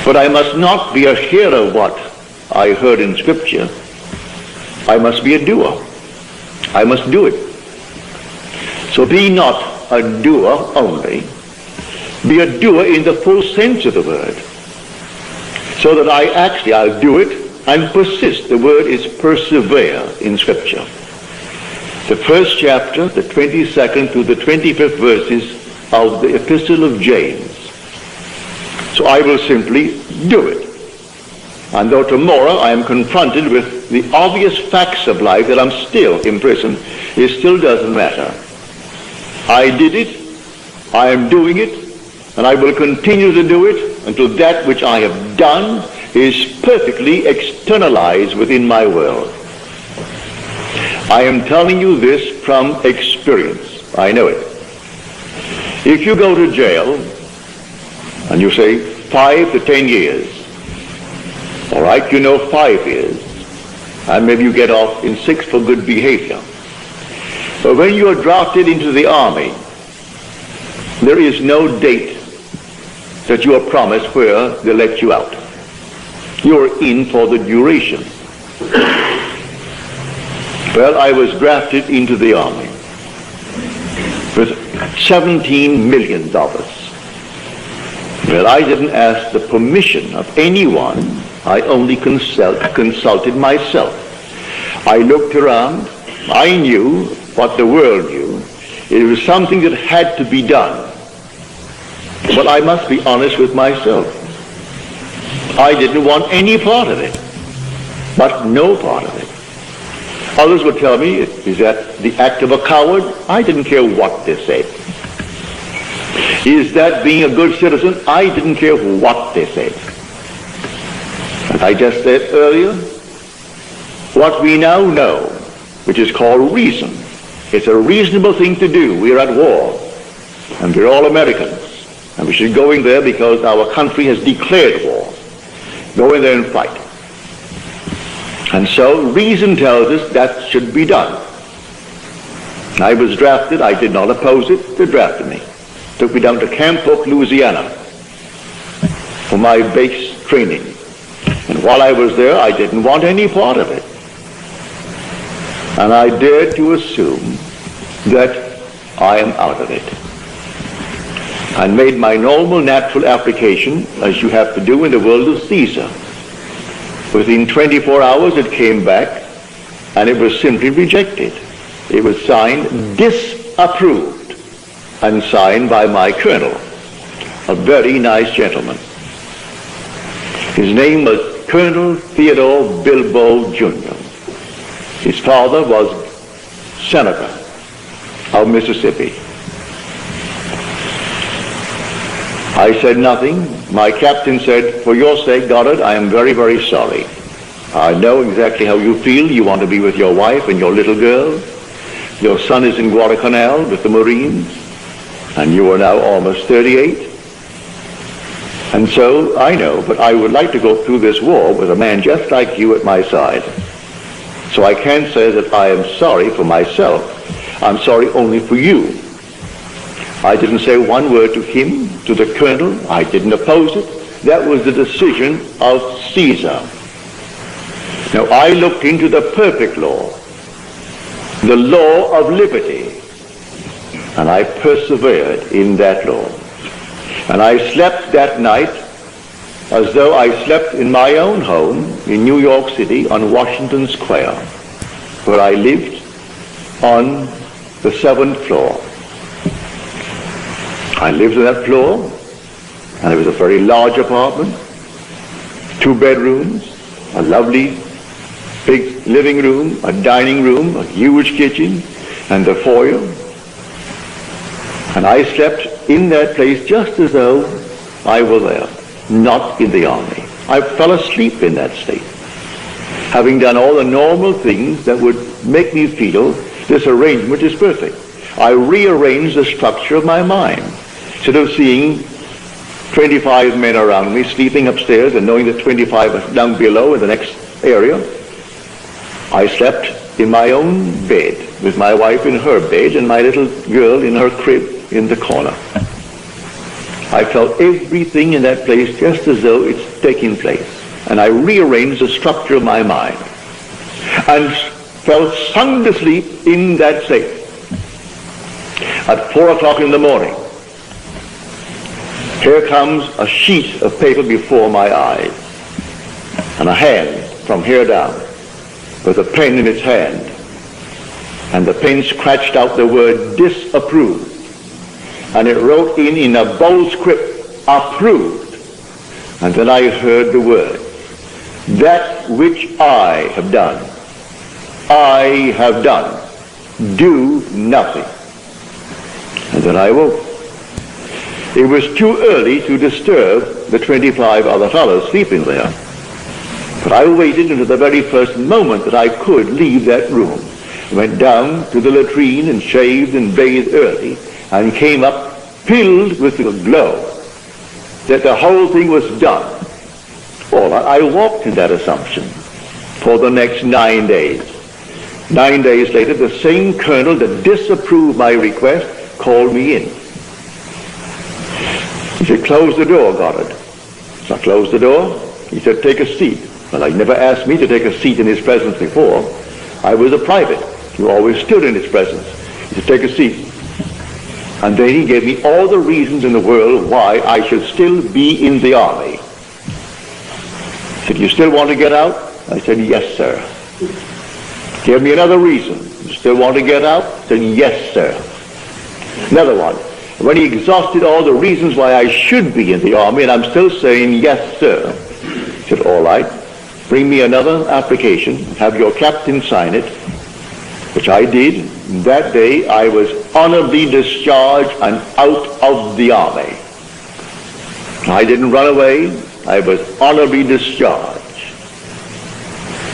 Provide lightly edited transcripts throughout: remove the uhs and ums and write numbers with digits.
But I must not be a hearer of what I heard in Scripture. I must be a doer. I must do it. So be not a doer only. Be a doer in the full sense of the word. So that I'll do it and persist. The word is persevere in Scripture. The first chapter, the 22nd to the 25th verses of the Epistle of James. So I will simply do it. And though tomorrow I am confronted with the obvious facts of life that I'm still in prison, it still doesn't matter. I did it, I am doing it, and I will continue to do it until that which I have done is perfectly externalized within my world. I am telling you this from experience. I know it. If you go to jail and you say 5 to 10 years, all right, you know 5 years, and maybe you get off in 6 for good behavior. But when you are drafted into the army, there is no date that you are promised where they let you out. You are in for the duration. Well, I was drafted into the army with $17 million. Well, I didn't ask the permission of anyone. I only consulted myself. I looked around. I knew what the world knew. It was something that had to be done. But I must be honest with myself. I didn't want any part of it, but no part of it. Others would tell me, is that the act of a coward? I didn't care what they said. Is that being a good citizen? I didn't care what they said. As I just said earlier, what we now know, which is called reason, it's a reasonable thing to do. We're at war, and we're all Americans, and we should go in there because our country has declared war. Go in there and fight. And so reason tells us that should be done. I was drafted. I did not oppose it. They drafted me. Took me down to Camp Hook, Louisiana for my base training. And while I was there, I didn't want any part of it. And I dared to assume that I am out of it. And made my normal natural application, as you have to do in the world of Caesar. Within 24 hours it came back, and it was simply rejected. It was signed disapproved, and signed by my colonel, a very nice gentleman. His name was Colonel Theodore Bilbo Jr. His father was Senator of Mississippi. I said nothing. My captain said, for your sake, Goddard, I am very, very sorry. I know exactly how you feel. You want to be with your wife and your little girl. Your son is in Guadalcanal with the Marines, and you are now almost 38. And so, I know, but I would like to go through this war with a man just like you at my side. So I can't say that I am sorry for myself. I'm sorry only for you. I didn't say one word to him, to the colonel. I didn't oppose it. That was the decision of Caesar. Now, I looked into the perfect law, the law of liberty, and I persevered in that law. And I slept that night as though I slept in my own home in New York City on Washington Square, where I lived on the 7th floor. I lived on that floor, and it was a very large apartment, 2 bedrooms, a lovely big living room, a dining room, a huge kitchen, and the foyer. And I slept in that place just as though I were there, not in the army. I fell asleep in that state, having done all the normal things that would make me feel this arrangement is perfect. I rearranged the structure of my mind. Instead of seeing 25 men around me sleeping upstairs and knowing that 25 are down below in the next area, I slept in my own bed with my wife in her bed and my little girl in her crib in the corner. I felt everything in that place just as though it's taking place. And I rearranged the structure of my mind and fell sound asleep in that state. At 4 o'clock in the morning, here comes a sheet of paper before my eyes, and a hand from here down with a pen in its hand, and the pen scratched out the word disapprove, and it wrote in a bold script, approved. And then I heard the word, that which I have done, do nothing. And then I woke. It was too early to disturb the 25 other fellows sleeping there. But I waited until the very first moment that I could leave that room. Went down to the latrine and shaved and bathed early, and came up filled with the glow that the whole thing was done. Well, I walked in that assumption for the next 9 days. 9 days later, the same colonel that disapproved my request called me in. He said, close the door, Goddard. So I closed the door. He said, take a seat. Well, he never asked me to take a seat in his presence before. I was a private. You always stood in his presence. He said, take a seat. And then he gave me all the reasons in the world why I should still be in the army. He said, you still want to get out? I said, yes, sir. Give me another reason. You still want to get out? I said, yes, sir. Another one. When he exhausted all the reasons why I should be in the army, and I'm still saying, yes, sir, he said, all right, bring me another application, have your captain sign it, which I did. That day I was honorably discharged and out of the army. I didn't run away, I was honorably discharged.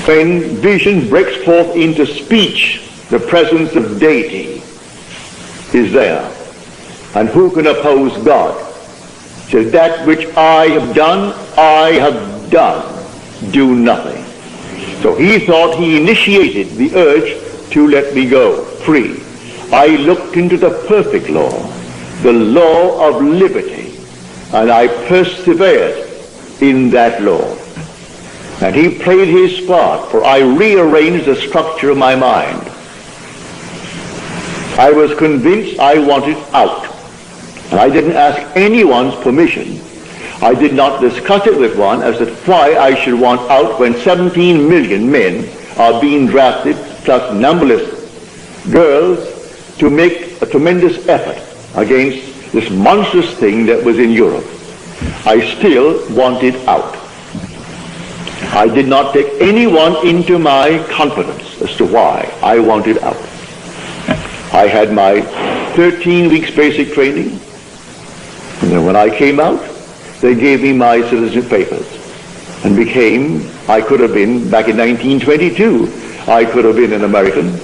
When vision breaks forth into speech, the presence of deity is there. And who can oppose God? So that which I have done, do nothing. So he thought he initiated the urge to let me go free. I looked into the perfect law, the law of liberty, and I persevered in that law. And he played his part, for I rearranged the structure of my mind. I was convinced I wanted out. And I didn't ask anyone's permission. I did not discuss it with one as to why I should want out when 17 million men are being drafted, plus numberless girls, to make a tremendous effort against this monstrous thing that was in Europe. I still wanted out. I did not take anyone into my confidence as to why I wanted out. I had my 13 weeks basic training, and then when I came out, they gave me my citizenship papers and became, I could have been, back in 1922, I could have been an American,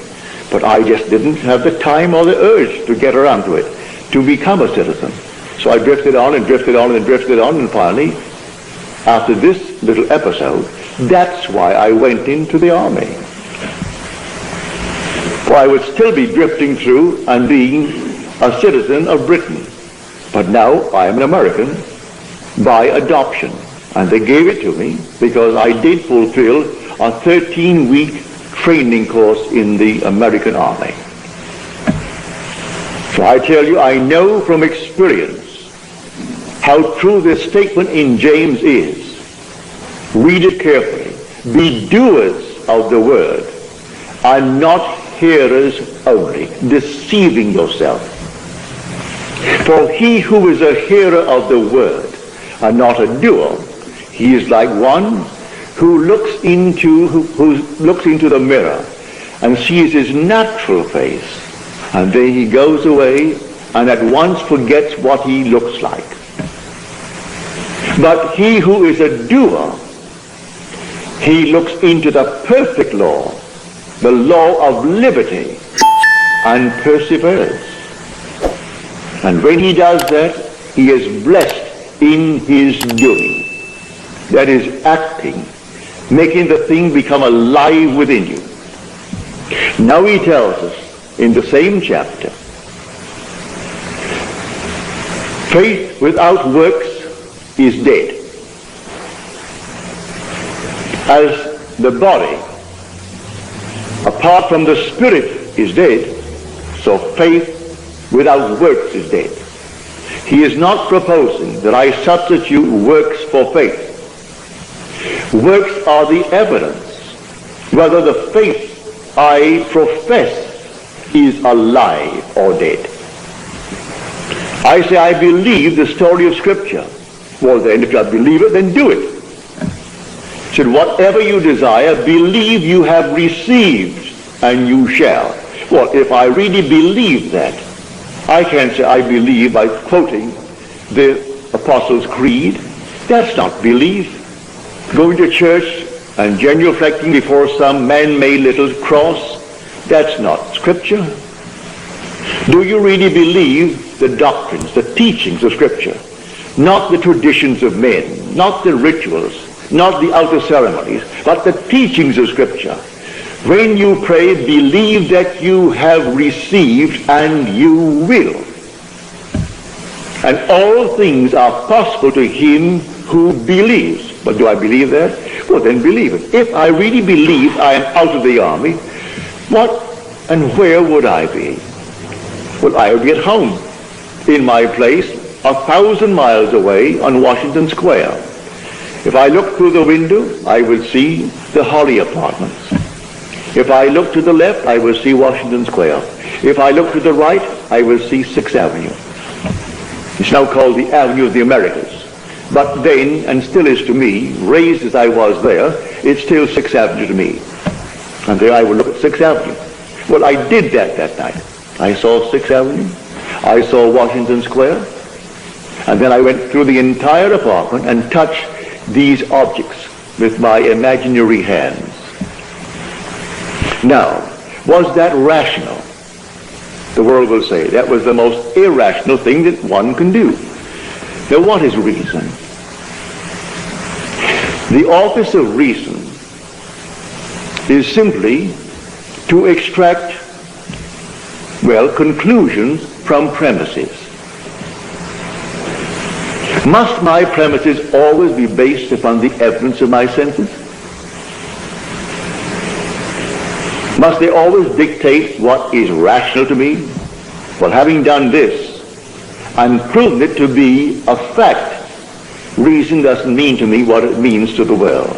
but I just didn't have the time or the urge to get around to it, to become a citizen. So I drifted on and drifted on and drifted on, and finally, after this little episode, that's why I went into the army. For I would still be drifting through and being a citizen of Britain. But now I am an American by adoption. And they gave it to me because I did fulfill a 13-week training course in the American Army. So I tell you, I know from experience how true this statement in James is. Read it carefully. Be doers of the word, and not hearers only, deceiving yourself. For he who is a hearer of the word and not a doer, he is like one who looks into the mirror and sees his natural face, and then he goes away and at once forgets what he looks like. But he who is a doer, he looks into the perfect law, the law of liberty, and perseveres. And when he does that, he is blessed in his doing. That is acting, making the thing become alive within you. Now he tells us in the same chapter, Faith without works is dead. As the body, apart from the spirit, is dead, so faith without works is dead. He is not proposing that I substitute works for faith. Works are the evidence whether the faith I profess is alive or dead. I say I believe the story of Scripture. Well then, if you believe it, then do it. Said, whatever you desire, believe you have received, and you shall. Well, if I really believe that, I can't say I believe by quoting the Apostles' Creed. That's not belief. Going to church and genuflecting before some man-made little cross, that's not Scripture. Do you really believe the doctrines, the teachings of Scripture? Not the traditions of men, not the rituals, not the outer ceremonies, but the teachings of Scripture. When you pray, believe that you have received and you will. And all things are possible to him who believes. But do I believe that? Well, then believe it. If I really believe I am out of the army, what and where would I be? Well, I would be at home, in my place, 1,000 miles away on Washington Square. If I look through the window, I will see the Holly Apartments. If I look to the left, I will see Washington Square. If I look to the right, I will see 6th Avenue. It's now called the Avenue of the Americas. But then, and still is to me, raised as I was there, it's still 6th Avenue to me. And there I will look at 6th Avenue. Well, I did that night. I saw 6th Avenue. I saw Washington Square. And then I went through the entire apartment and touched these objects with my imaginary hands. Now, was that rational? The world will say that was the most irrational thing that one can do. Now, what is reason? The office of reason is simply to extract, conclusions from premises. Must my premises always be based upon the evidence of my senses? Must they always dictate what is rational to me? Well, having done this and proven it to be a fact, reason doesn't mean to me what it means to the world.